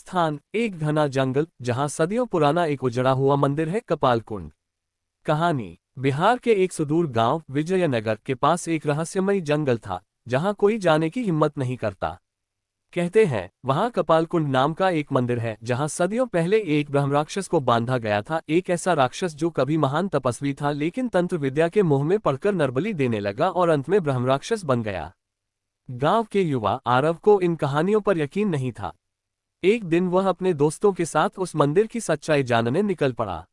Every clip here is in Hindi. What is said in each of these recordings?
स्थान एक घना जंगल जहां सदियों पुराना एक उजड़ा हुआ मंदिर है, कपालकुंड। कहानी बिहार के एक सुदूर गांव विजयनगर के पास एक रहस्यमयी जंगल था जहां कोई जाने की हिम्मत नहीं करता। कहते हैं वहां कपालकुंड नाम का एक मंदिर है जहां सदियों पहले एक ब्रह्मराक्षस को बांधा गया था। एक ऐसा राक्षस जो कभी महान तपस्वी था लेकिन तंत्र विद्या के मोह में पड़कर नरबली देने लगा और अंत में ब्रह्मराक्षस बन गया। गांव के युवा आरव को इन कहानियों पर यकीन नहीं था। एक दिन वह अपने दोस्तों के साथ उस मंदिर की सच्चाई जानने निकल पड़ा।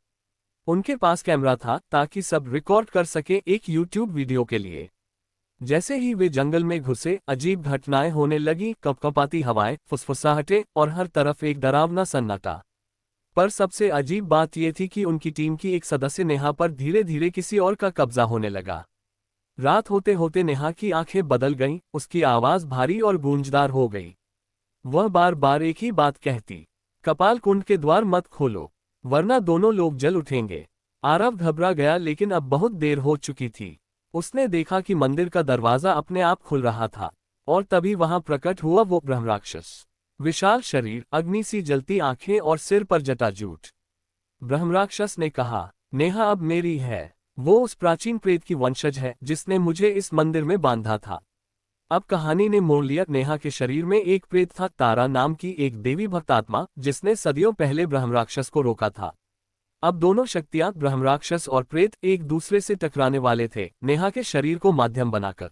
उनके पास कैमरा था ताकि सब रिकॉर्ड कर सके एक यूट्यूब वीडियो के लिए। जैसे ही वे जंगल में घुसे, अजीब घटनाएं होने लगी। कपकपाती हवाएं, फुसफुसाहटें और हर तरफ एक डरावना सन्नाटा। पर सबसे अजीब बात यह थी कि उनकी टीम की एक सदस्य नेहा पर धीरे धीरे किसी और का कब्जा होने लगा। रात होते होते नेहा की आंखें बदल गईं, उसकी आवाज भारी और गूंजदार हो गई। वह बार बार एक ही बात कहती, कपालकुंड के द्वार मत खोलो, वरना दोनों लोग जल उठेंगे। आरव घबरा गया लेकिन अब बहुत देर हो चुकी थी। उसने देखा कि मंदिर का दरवाजा अपने आप खुल रहा था और तभी वहां प्रकट हुआ वो ब्रह्मराक्षस। विशाल शरीर, अग्नि सी जलती आंखें और सिर पर जटाजूट। ब्रह्मराक्षस ने कहा, नेहा अब मेरी है। वो उस प्राचीन प्रेत की वंशज है जिसने मुझे इस मंदिर में बांधा था। अब कहानी ने मोड़ लिया। नेहा के शरीर में एक प्रेत था, तारा नाम की एक देवी भक्तात्मा जिसने सदियों पहले ब्रह्मराक्षस को रोका था। अब दोनों शक्तियां, ब्रह्मराक्षस और प्रेत, एक दूसरे से टकराने वाले थे, नेहा के शरीर को माध्यम बनाकर।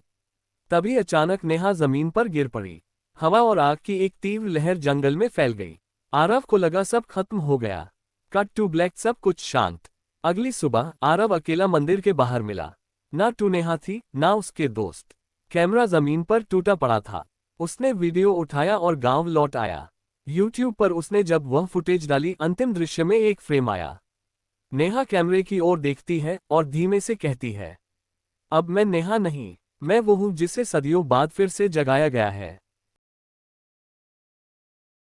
तभी अचानक नेहा जमीन पर गिर पड़ी। हवा और आग की एक तीव्र लहर जंगल में फैल गई। आरव को लगा सब खत्म हो गया। कट टू ब्लैक, सब कुछ शांत। अगली सुबह आरव अकेला मंदिर के बाहर मिला। ना टू नेहा थी, ना उसके दोस्त। कैमरा जमीन पर टूटा पड़ा था। उसने वीडियो उठाया और गांव लौट आया। यूट्यूब पर उसने जब वह फुटेज डाली, अंतिम दृश्य में एक फ्रेम आया। नेहा कैमरे की ओर देखती है और धीमे से कहती है, अब मैं नेहा नहीं, मैं वो हूं जिसे सदियों बाद फिर से जगाया गया है।